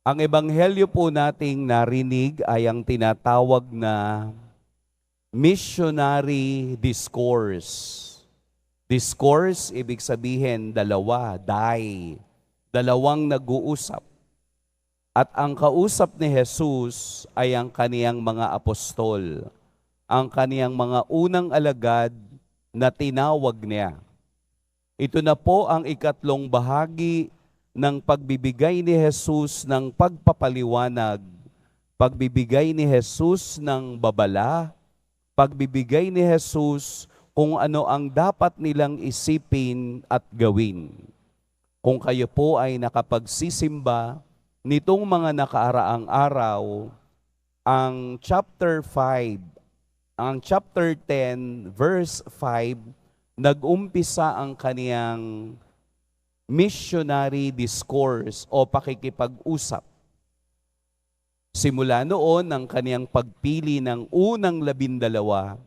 Ang ebanghelyo po nating narinig ay ang tinatawag na missionary discourse. Discourse, ibig sabihin dalawa, dalawang nag-uusap. At ang kausap ni Jesus ay ang kaniyang mga apostol, ang kaniyang mga unang alagad na tinawag niya. Ito na po ang ikatlong bahagi ng pagbibigay ni Jesus ng pagpapaliwanag, pagbibigay ni Jesus ng babala, pagbibigay ni Jesus kung ano ang dapat nilang isipin at gawin. Kung kayo po ay nakapagsisimba nitong mga nakaaraang araw, ang chapter 10, verse 5, nag-umpisa ang kaniyang missionary discourse o pakikipag-usap. Simula noon ang kaniyang pagpili ng unang 12,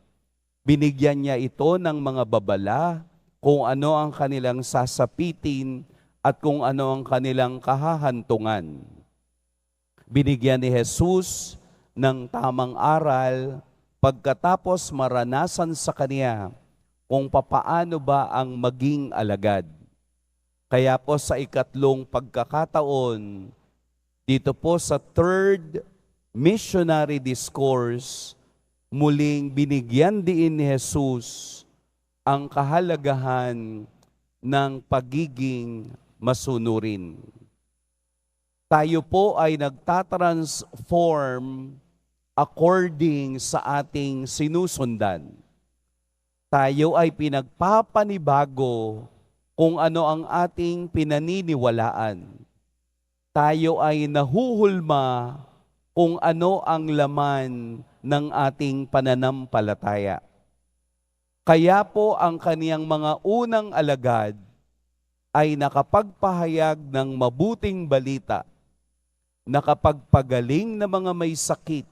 binigyan niya ito ng mga babala kung ano ang kanilang sasapitin at kung ano ang kanilang kahahantungan. Binigyan ni Jesus ng tamang aral pagkatapos maranasan sa kaniya kung papaano ba ang maging alagad. Kaya po sa ikatlong pagkakataon, dito po sa third missionary discourse, muling binigyan din ni Jesus ang kahalagahan ng pagiging masunurin. Tayo po ay nagtatransform according sa ating sinusundan. Tayo ay pinagpapanibago kung ano ang ating pinaniniwalaan. Tayo ay nahuhulma kung ano ang laman ng ating pananampalataya. Kaya po ang kaniyang mga unang alagad ay nakapagpahayag ng mabuting balita, nakapagpagaling ng mga may sakit,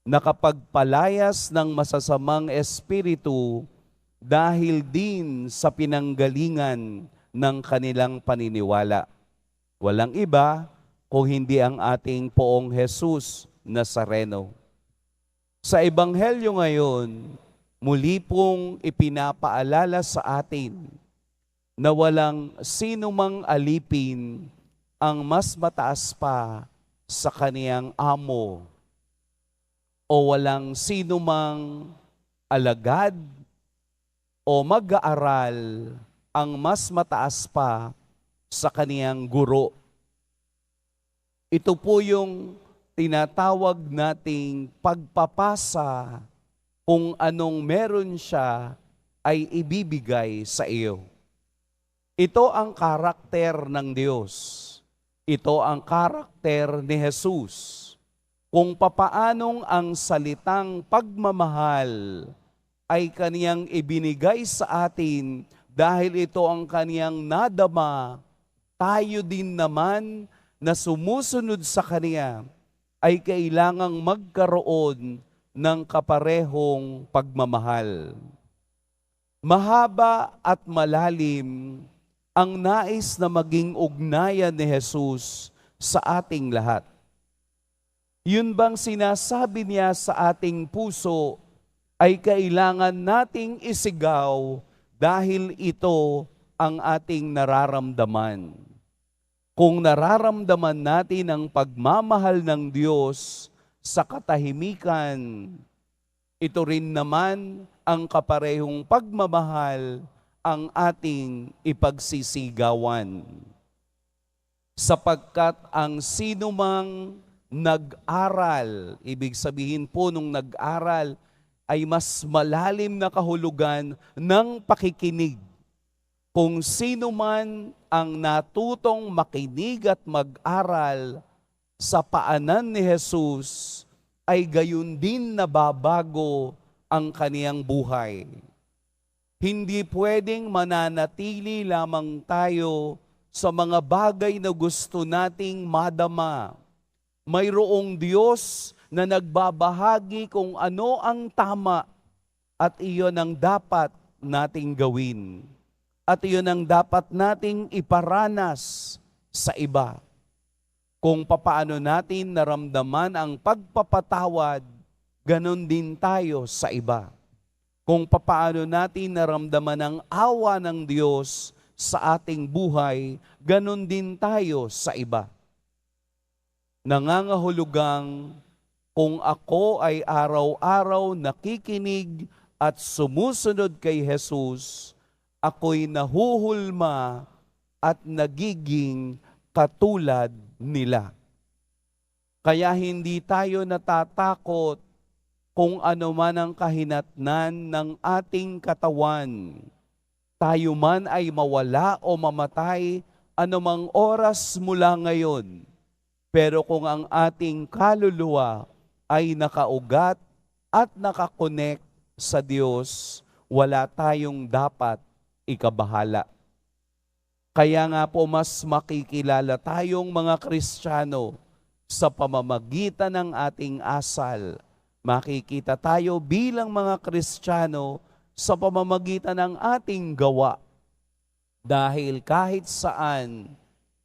nakapagpalayas ng masasamang espiritu dahil din sa pinanggalingan ng kanilang paniniwala. Walang iba kung hindi ang ating Poong Jesus Nazareno. Sa ebanghelyo ngayon, muli pong ipinapaalala sa atin na walang sinumang alipin ang mas mataas pa sa kaniyang amo o walang sinumang alagad o mag-aaral ang mas mataas pa sa kaniyang guro. Ito po yung tinatawag nating pagpapasa kung anong meron siya ay ibibigay sa iyo. Ito ang karakter ng Diyos. Ito ang karakter ni Jesus. Kung papaanong ang salitang pagmamahal ay kaniyang ibinigay sa atin dahil ito ang kaniyang nadama, tayo din naman na sumusunod sa kaniya ay kailangang magkaroon ng kaparehong pagmamahal. Mahaba at malalim ang nais na maging ugnayan ni Jesus sa ating lahat. Yun bang sinasabi niya sa ating puso ay kailangan nating isigaw dahil ito ang ating nararamdaman. Kung nararamdaman natin ang pagmamahal ng Diyos sa katahimikan, ito rin naman ang kaparehong pagmamahal ang ating ipagsisigawan. Sapagkat ang sinumang nag-aral, ibig sabihin po nung nag-aral, ay mas malalim na kahulugan ng pakikinig. Kung sino man ang natutong makinig at mag-aral sa paanan ni Jesus, ay gayon din nababago ang kaniyang buhay. Hindi pwedeng mananatili lamang tayo sa mga bagay na gusto nating madama. Mayroong Diyos na nagbabahagi kung ano ang tama at iyon ang dapat nating gawin. At iyon ang dapat nating iparanas sa iba. Kung papaano natin naramdaman ang pagpapatawad, ganon din tayo sa iba. Kung papaano natin naramdaman ang awa ng Diyos sa ating buhay, ganon din tayo sa iba. Nangangahulugang kung ako ay araw-araw nakikinig at sumusunod kay Jesus, ako'y nahuhulma at nagiging katulad nila. Kaya hindi tayo natatakot kung ano man ang kahinatnan ng ating katawan. Tayo man ay mawala o mamatay anumang oras mula ngayon. Pero kung ang ating kaluluwa ay nakaugat at nakakonek sa Diyos, wala tayong dapat ikabahala. Kaya nga po mas makikilala tayong mga Kristiyano sa pamamagitan ng ating asal. Makikita tayo bilang mga Kristiyano sa pamamagitan ng ating gawa. Dahil kahit saan,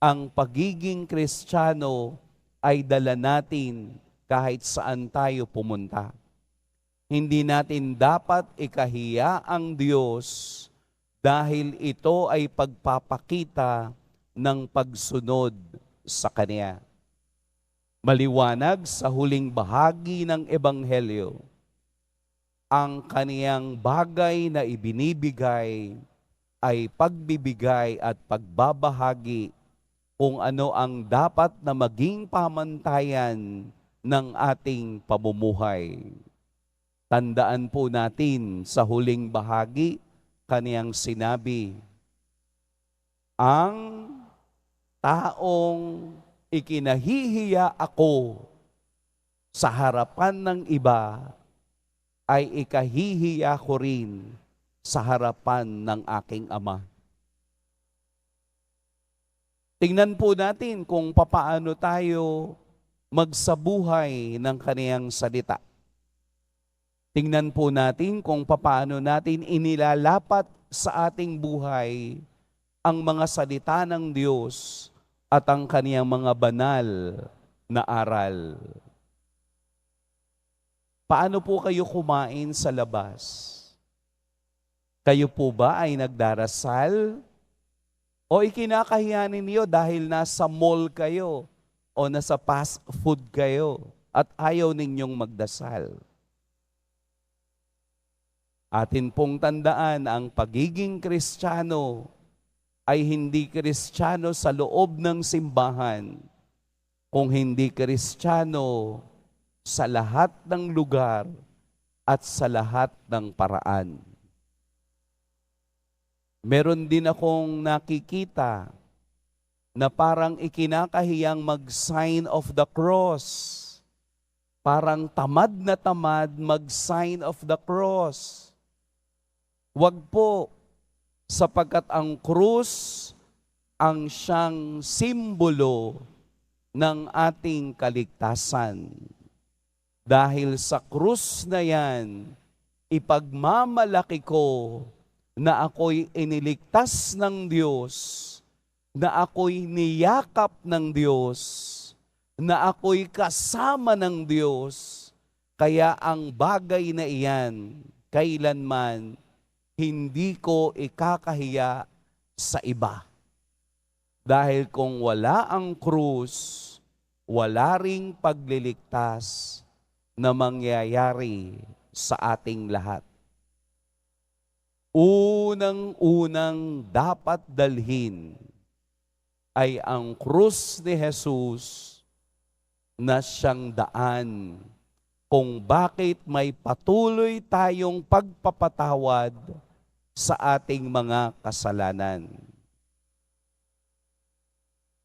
ang pagiging Kristiyano ay dala natin kahit saan tayo pumunta. Hindi natin dapat ikahiya ang Diyos dahil ito ay pagpapakita ng pagsunod sa Kanya. Maliwanag sa huling bahagi ng Ebanghelyo, ang Kaniyang bagay na ibinibigay ay pagbibigay at pagbabahagi kung ano ang dapat na maging pamantayan ng ating pamumuhay. Tandaan po natin sa huling bahagi, Kaniyang sinabi, ang taong ikinahihiya ako sa harapan ng iba ay ikahihiya ko rin sa harapan ng aking Ama. Tingnan po natin kung papaano tayo magsabuhay ng Kaniyang salita. Tingnan po natin kung papaano natin inilalapat sa ating buhay ang mga salita ng Diyos at ang Kaniyang mga banal na aral. Paano po kayo kumain sa labas? Kayo po ba ay nagdarasal? O ikinakahiya ninyo dahil nasa mall kayo o nasa fast food kayo at ayaw ninyong magdasal? Atin pong tandaan, ang pagiging Kristiyano ay hindi Kristiyano sa loob ng simbahan, kung hindi Kristiyano sa lahat ng lugar at sa lahat ng paraan. Meron din akong nakikita na parang ikinakahiyang mag-sign of the cross. Parang tamad na tamad mag-sign of the cross. Wag po, sapagkat ang krus ang siyang simbolo ng ating kaligtasan. Dahil sa krus na yan, ipagmamalaki ko na ako'y iniligtas ng Diyos, na ako'y niyakap ng Diyos, na ako'y kasama ng Diyos. Kaya ang bagay na iyan, kailanman, hindi ko ikakahiya sa iba. Dahil kung wala ang krus, wala ring pagliligtas na mangyayari sa ating lahat. Unang-unang dapat dalhin ay ang krus ni Jesus na siyang daan kung bakit may patuloy tayong pagpapatawad sa ating mga kasalanan.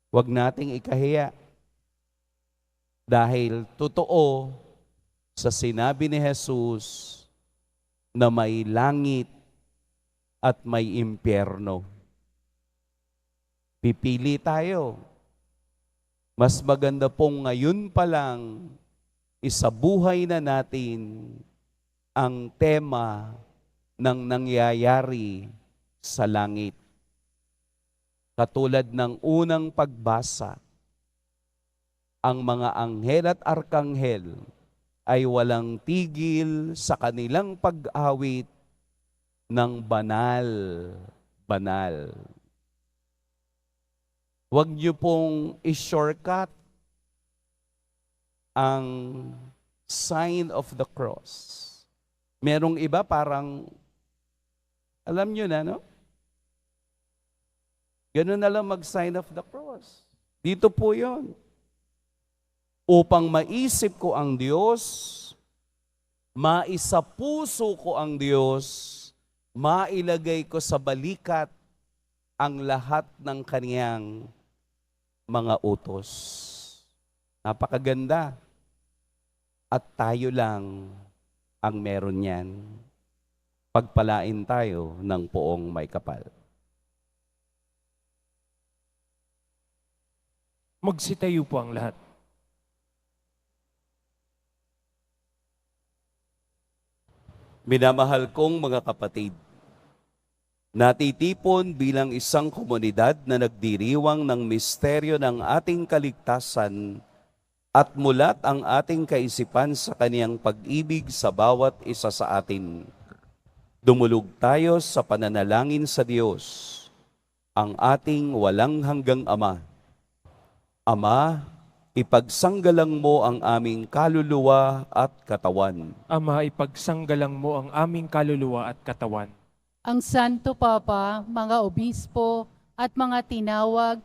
Huwag nating ikahiya dahil totoo sa sinabi ni Jesus na may langit at may impyerno. Pipili tayo. Mas maganda pong ngayon pa lang isabuhay na natin ang tema ng nangyayari sa langit. Katulad ng unang pagbasa, ang mga anghel at arkanghel ay walang tigil sa kanilang pag-awit ng banal, banal. Huwag niyo pong i-shortcut ang sign of the cross. Merong iba parang, alam niyo na, no? Ganun na lang mag-sign of the cross. Dito po yon. Upang maisip ko ang Diyos, maisapuso ko ang Diyos, mailagay ko sa balikat ang lahat ng kaniyang mga utos. Napakaganda. At tayo lang ang meron yan. Pagpalain tayo ng poong may kapal. Magsitayo po ang lahat. Minamahal kong mga kapatid, natitipon bilang isang komunidad na nagdiriwang ng misteryo ng ating kaligtasan at mulat ang ating kaisipan sa kaniyang pag-ibig sa bawat isa sa atin. Dumulog tayo sa pananalangin sa Diyos, ang ating walang hanggang Ama. Ama, ipagsanggalang mo ang aming kaluluwa at katawan. Ama, ipagsanggalang mo ang aming kaluluwa at katawan. Ang Santo Papa, mga obispo at mga tinawag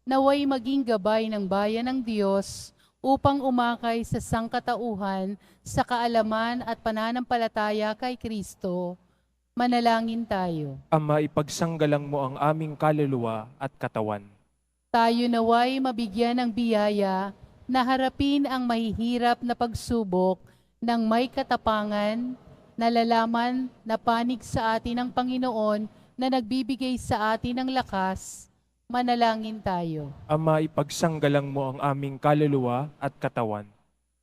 naway maging gabay ng bayan ng Diyos upang umakay sa sangkatauhan sa kaalaman at pananampalataya kay Kristo. Manalangin tayo. Ama, ipagsanggalang mo ang aming kaluluwa at katawan. Tayo naway mabigyan ng biyaya na harapin ang mahihirap na pagsubok ng may katapangan, nalalaman na panig sa atin ng Panginoon na nagbibigay sa atin ng lakas. Manalangin tayo. Ama, ipagsanggalang mo ang aming kaluluwa at katawan.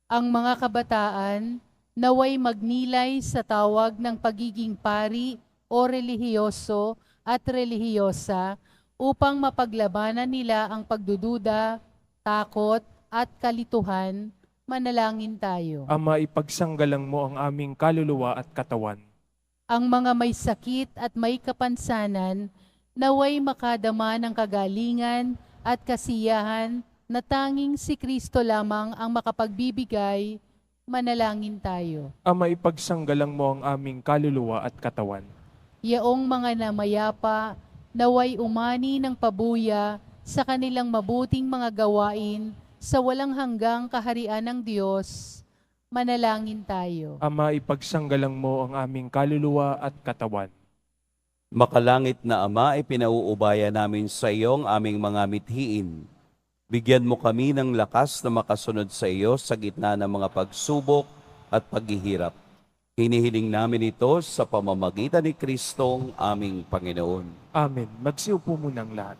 Ang mga kabataan naway magnilay sa tawag ng pagiging pari o relihiyoso at relihiyosa upang mapaglabanan nila ang pagdududa, takot at kalituhan. Manalangin tayo. Ama, ipagsanggalang mo ang aming kaluluwa at katawan. Ang mga may sakit at may kapansanan naway makadama ng kagalingan at kasiyahan na tanging si Kristo lamang ang makapagbibigay. Manalangin tayo. Ama, ipagsanggalang mo ang aming kaluluwa at katawan. Yaong mga namayapa, naway umani ng pabuya sa kanilang mabuting mga gawain sa walang hanggang kaharian ng Diyos. Manalangin tayo. Ama, ipagsanggalang mo ang aming kaluluwa at katawan. Makalangit na Ama, ipinauubaya namin sa iyo ang aming mga mithiin. Bigyan mo kami ng lakas na makasunod sa iyo sa gitna ng mga pagsubok at paghihirap. Hinihiling namin ito sa pamamagitan ni Kristong aming Panginoon. Amen. Magsiupo munang lahat.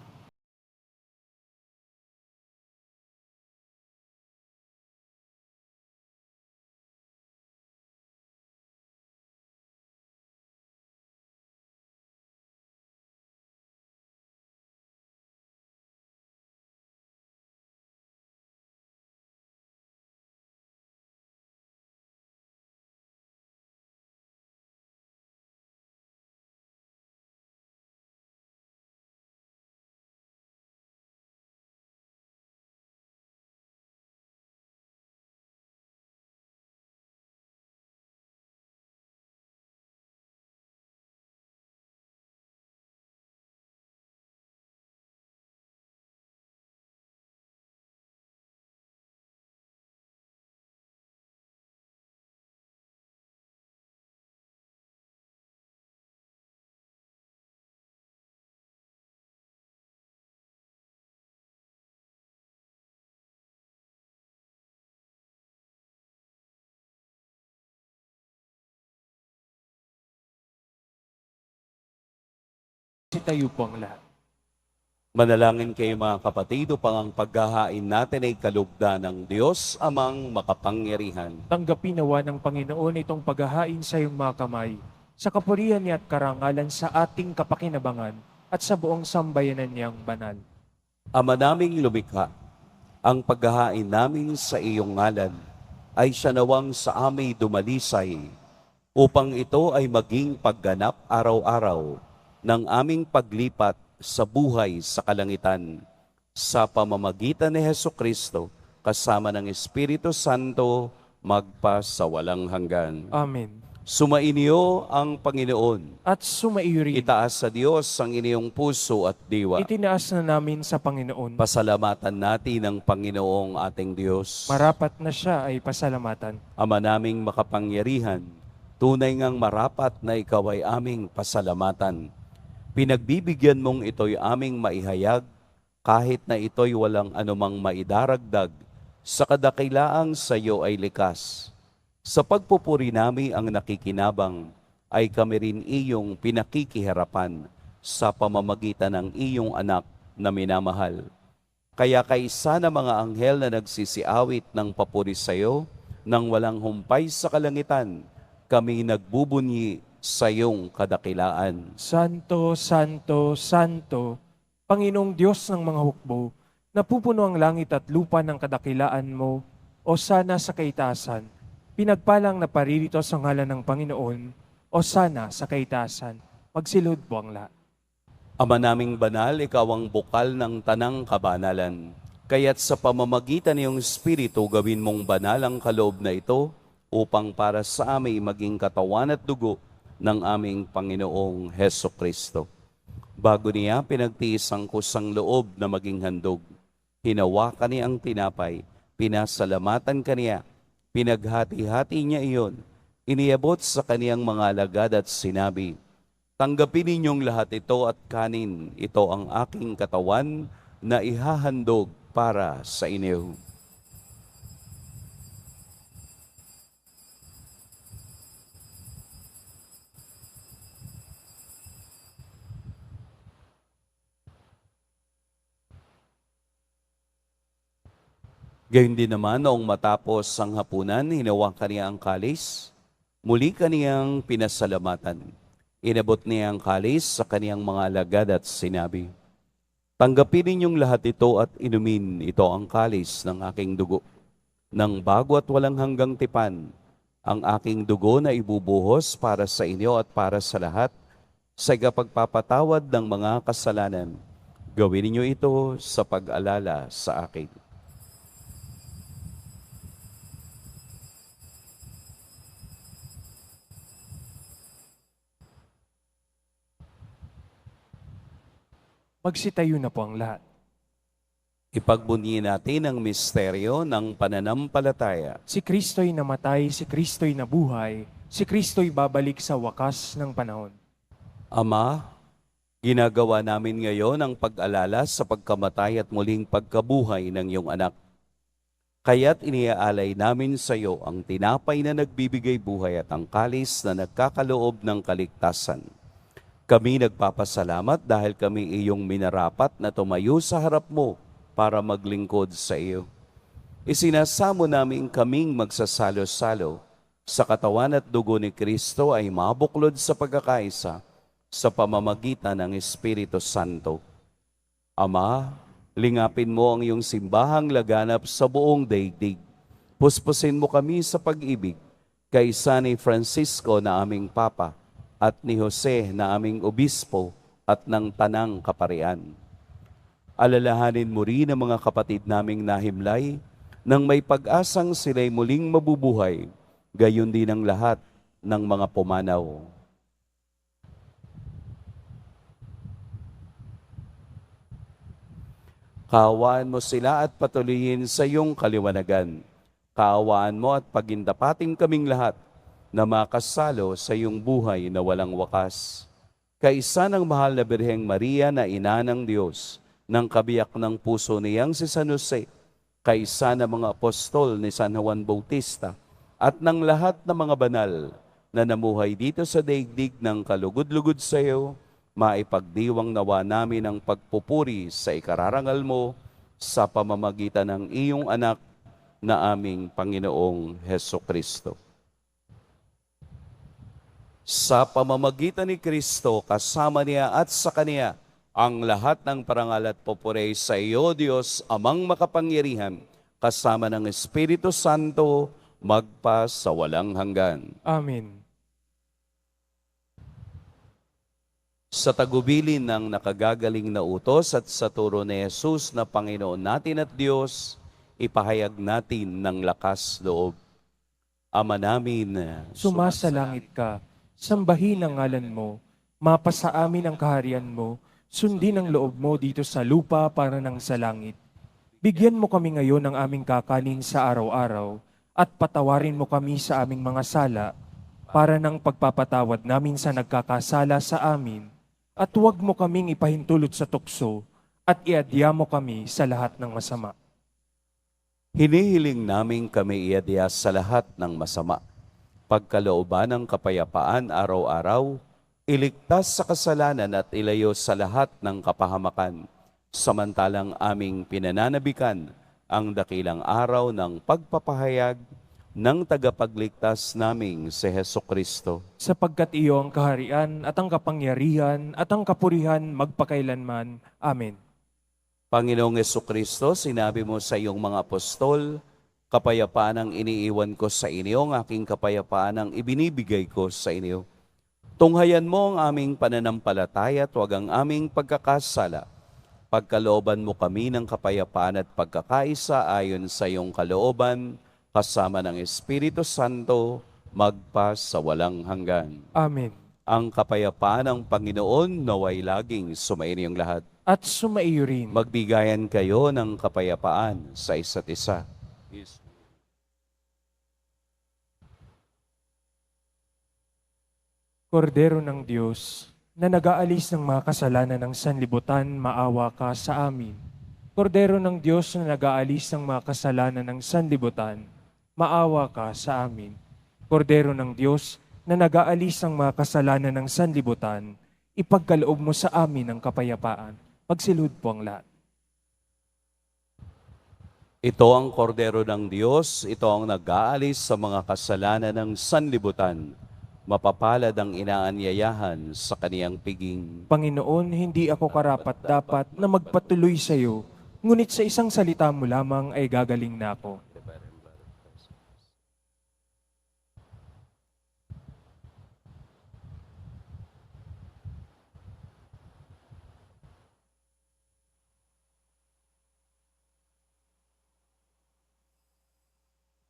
Sitayo po ang lahat. Manalangin kayo mga kapatid upang ang paghahain natin ay kalugdan ng Diyos amang makapangyarihan. Tanggapin nawa ng Panginoon itong paghahain sa iyong mga kamay, sa kapurihan niya at karangalan sa ating kapakinabangan at sa buong sambayanan niyang banal. Ama naming lumikha, ang paghahain namin sa iyong ngalan ay siya nawang sa amin dumalisay, upang ito ay maging pagganap araw-araw ng aming paglipat sa buhay sa kalangitan. Sa pamamagitan ni Hesukristo, kasama ng Espiritu Santo, magpa sa walang hanggan. Amen. Sumainyo ang Panginoon. At sumaiyo rin. Itaas sa Diyos ang inyong puso at diwa. Itinaas na namin sa Panginoon. Pasalamatan natin ang Panginoong ating Diyos. Marapat na siya ay pasalamatan. Ama naming makapangyarihan, tunay ngang marapat na ikaw ay aming pasalamatan. Pinagbibigyan mong ito'y aming maihayag, kahit na ito'y walang anumang maidaragdag, sa kadakilaang sa iyo ay likas. Sa pagpupuri namin ang nakikinabang, ay kami rin iyong pinakikiharapan sa pamamagitan ng iyong anak na minamahal. Kaya kaisa na mga anghel na nagsisiawit ng papuri sa iyo, nang walang humpay sa kalangitan, kami nagbubunyi sa iyong kadakilaan. Santo, Santo, Santo, Panginoong Diyos ng mga hukbo, napupuno ang langit at lupa ng kadakilaan mo, o sana sa kaitasan. Pinagpalang na paririto sa ngalan ng Panginoon, o sana sa kaitasan. Magsilod po ang lahat. Ama naming banal, ikaw ang bukal ng tanang kabanalan. Kaya't sa pamamagitan ng iyong Espiritu, gawin mong banal ang kaloob na ito, upang para sa amin maging katawan at dugo ng aming Panginoong Hesukristo. Bago niya pinagtiis ang kusang loob na maging handog, hinawakan niya ang tinapay, pinasalamatan kaniya, pinaghati-hati niya iyon, iniabot sa kaniyang mga alagad at sinabi, "Tanggapin ninyong lahat ito at kanin, ito ang aking katawan na ihahandog para sa inyo." Gayun din naman, noong matapos ang hapunan, hinawakan niya ang kalis, muli kaniyang pinasalamatan. Inabot niya ang kalis sa kaniyang mga alagad at sinabi, "Tanggapin ninyong lahat ito at inumin, ito ang kalis ng aking dugo, ng bago at walang hanggang tipan, ang aking dugo na ibubuhos para sa inyo at para sa lahat, sa ikapagpapatawad ng mga kasalanan. Gawin ninyo ito sa pag-alala sa akin." Magsitayo na po ang lahat. Ipagbunyi natin ang misteryo ng pananampalataya. Si Kristo'y namatay, si Kristo'y nabuhay, si Kristo'y babalik sa wakas ng panahon. Ama, ginagawa namin ngayon ang pag-alala sa pagkamatay at muling pagkabuhay ng iyong anak. Kaya't iniaalay namin sa iyo ang tinapay na nagbibigay buhay at ang kalis na nagkakaloob ng kaligtasan. Kami nagpapasalamat dahil kami iyong minarapat na tumayo sa harap mo para maglingkod sa iyo. Isinasamo namin kaming magsasalo-salo sa katawan at dugo ni Kristo ay mabuklod sa pagkakaisa sa pamamagitan ng Espiritu Santo. Ama, lingapin mo ang iyong simbahang laganap sa buong daigdig. Puspusin mo kami sa pag-ibig, kaisa ni Francisco na aming Papa, at ni Jose na aming obispo at ng tanang kaparian. Alalahanin mo rin ang mga kapatid naming nahimlay nang may pag-asang sila'y muling mabubuhay, gayon din ang lahat ng mga pumanaw. Kaawaan mo sila at patuloyin sa iyong kaliwanagan. Kaawaan mo at pagindapating kaming lahat na makasalo sa iyong buhay na walang wakas. Kaisa ng mahal na Birheng Maria na ina ng Diyos, ng kabiyak ng puso niyang si San Jose, kaisa ng mga apostol ni San Juan Bautista, at ng lahat ng mga banal na namuhay dito sa daigdig ng kalugod-lugod sa iyo, maipagdiwang nawa namin ang pagpupuri sa ikararangal mo sa pamamagitan ng iyong anak na aming Panginoong Hesukristo. Sa pamamagitan ni Kristo, kasama niya at sa Kaniya, Ang lahat ng parangal at papuri sa iyo, Diyos, Amang makapangyarihan, kasama ng Espiritu Santo, magpa sa walang hanggan. Amen. Sa tagubilin ng nakagagaling na utos at sa turo ni Jesus na Panginoon natin at Diyos, ipahayag natin ng lakas loob. Ama namin, Sumasalangit ka, sambahin ang ngalan mo, mapasa amin ang kaharian mo, sundin ang loob mo dito sa lupa para ng sa langit. Bigyan mo kami ngayon ng aming kakanin sa araw-araw at patawarin mo kami sa aming mga sala para ng pagpapatawad namin sa nagkakasala sa amin at huwag mo kaming ipahintulot sa tukso at iadya mo kami sa lahat ng masama. hinihiling namin kami iadya sa lahat ng masama. Pagkalooban ng kapayapaan araw-araw, iligtas sa kasalanan at ilayo sa lahat ng kapahamakan, samantalang aming pinananabikan ang dakilang araw ng pagpapahayag ng tagapagligtas naming si Hesukristo. Sapagkat iyo ang kaharian at ang kapangyarihan at ang kapurihan magpakailanman. Amen. Panginoong Hesukristo, sinabi mo sa iyong mga apostol, kapayapaan ang iniiwan ko sa inyo, ang aking kapayapaan ang ibinibigay ko sa inyo. Tunghayan mo ang aming pananampalataya at huwag ang aming pagkakasala. Pagkalooban mo kami ng kapayapaan at pagkakaisa ayon sa iyong kalooban, kasama ng Espiritu Santo, magpa sa walang hanggan. Amen. Ang kapayapaan ng Panginoon naway laging sumainyong lahat. At sumaiyo rin. Magbigayan kayo ng kapayapaan sa isa't isa. Kordero ng Diyos, na nag-aalis ng mga kasalanan ng sanlibutan, maawa ka sa amin. Kordero ng Diyos na nag-aalis ng mga kasalanan ng sanlibutan, maawa ka sa amin. Kordero ng Diyos na nag-aalis ng mga kasalanan ng sanlibutan, ipagkaloob mo sa amin ang kapayapaan. Magsilud po ang lahat. Ito ang kordero ng Diyos, ito ang nag-aalis sa mga kasalanan ng sanlibutan. Mapapalad ang inaanyayahan sa kaniyang piging. Panginoon, hindi ako karapat-dapat na magpatuloy sa iyo, ngunit sa isang salita mo lamang ay gagaling na ako.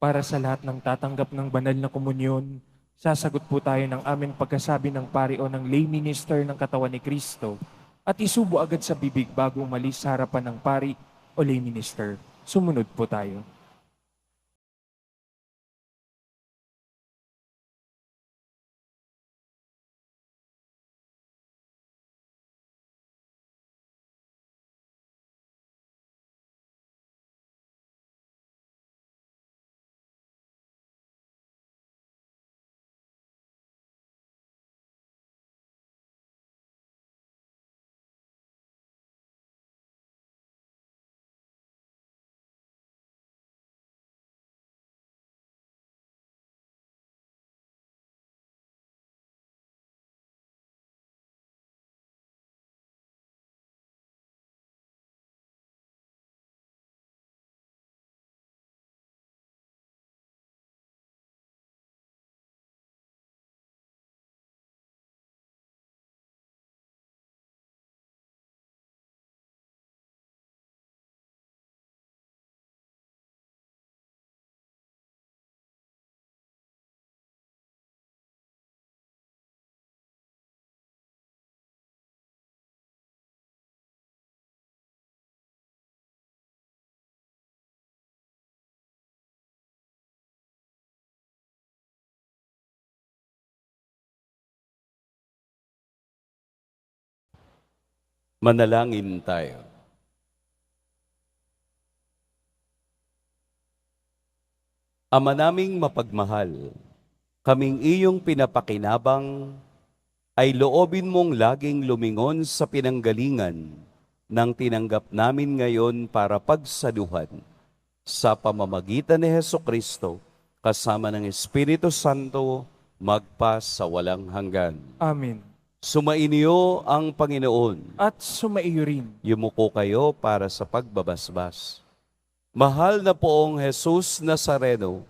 Para sa lahat ng tatanggap ng banal na komunyon, sasagot po tayo ng aming pagkasabi ng pari o ng lay minister ng katawan ni Kristo at isubo agad sa bibig bago umalis sa harapan ng pari o lay minister. Sumunod po tayo. Manalangin tayo. Ama naming mapagmahal, kaming iyong pinapakinabang ay loobin mong laging lumingon sa pinanggalingan ng tinanggap namin ngayon para pagsaluhan sa pamamagitan ni Hesukristo kasama ng Espiritu Santo magpa sa walang hanggan. Amen. Sumainyo ang Panginoon. At sumaiyo rin. Yumuko kayo para sa pagbabasbas. Mahal na poong Jesus Nazareno,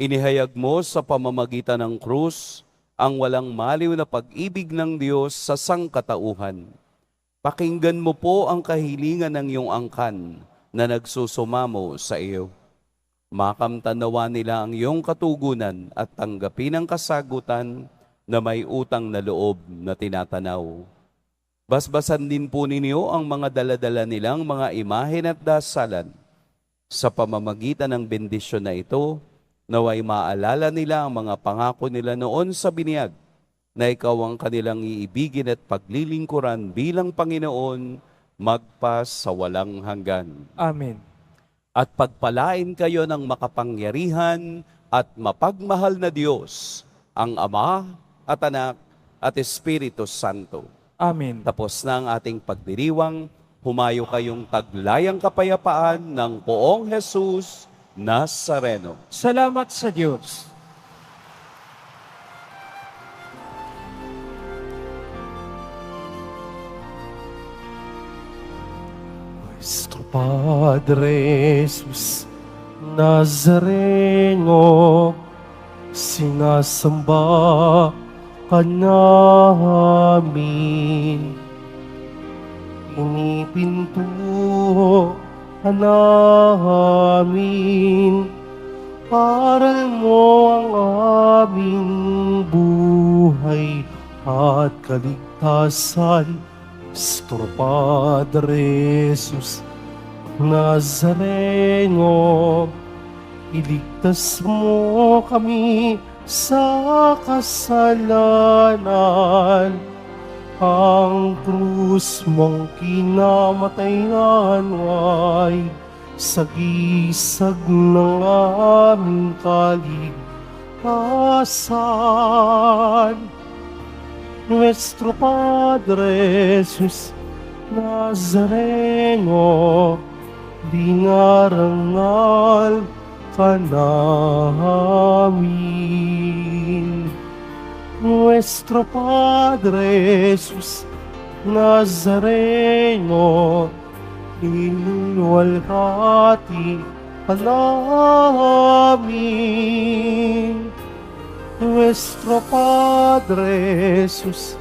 inihayag mo sa pamamagitan ng krus ang walang maliw na pag-ibig ng Diyos sa sangkatauhan. Pakinggan mo po ang kahilingan ng iyong angkan na nagsusumamo sa iyo. Makamtanawa nila ang iyong katugunan at tanggapin ang kasagutan na may utang na loob na tinatanaw. Basbasan din po ninyo ang mga daladala nilang mga imahen at dasalan. Sa pamamagitan ng bendisyon na ito, naway maalala nila ang mga pangako nila noon sa biniyag, na ikaw ang kanilang iibigin at paglilingkuran bilang Panginoon, magpas sa walang hanggan. Amen. At pagpalain kayo ng makapangyarihan at mapagmahal na Diyos, ang Ama at Anak at Espiritu Santo. Amen. Tapos na ang ating pagdiriwang, humayo kayong taglayang kapayapaan ng poong Jesus Nazareno. Salamat sa Diyos. Nuestro Padre Jesus Nazareno, sinasamba ka namin. Pinipinto ka namin. Aral mo ang aming buhay at kaligtasan. Nuestro Padre Jesus Nazareno, iligtas mo kami sa kasalanan. Ang krus mong kinamatayan ay sagisag ng aming kaligtasan. Nuestro Padre Jesus Nazareno, dinarangal ka namin. Nuestro Padre Jesus Nazareno, inuwalhati ka namin. Nuestro Padre Jesus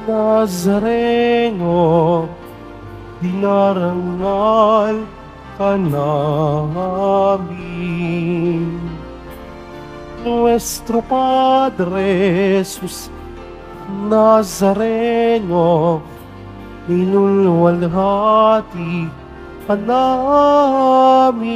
Nazareno, dinarangal ka namin. Nuestro Padre Jesus Nazareno, inulwalhati ka namin.